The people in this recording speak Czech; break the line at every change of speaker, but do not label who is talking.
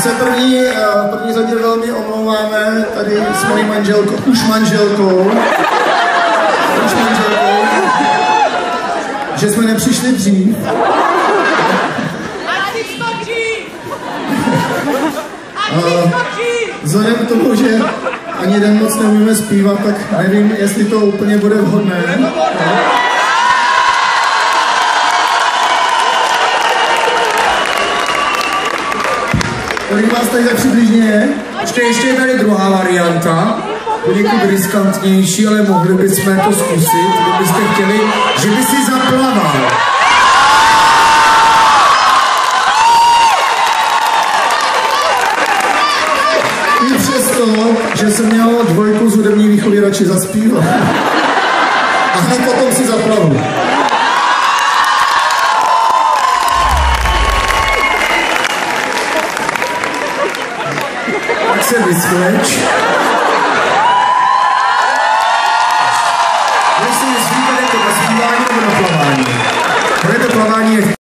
se první řadě velmi omlouváme tady s mojí manželkou, už manželkou, že jsme nepřišli dřív. Vzhledem k tomu, že ani jeden moc neumíme zpívat, tak nevím, jestli to úplně bude vhodné. Kolik vás tady tak přibližně je?
Ještě je tady druhá varianta, poněkud riskantnější, ale mohli bychom to zkusit, kdybyste chtěli, že by si zaplaval.
I přesto, že jsem měl 2 z hudební výchovy, radši zaspívat. A hned potom si zaplavu.
Tak se vysvěč. Jestli myslíte, jako na zpívání nebo na plavání.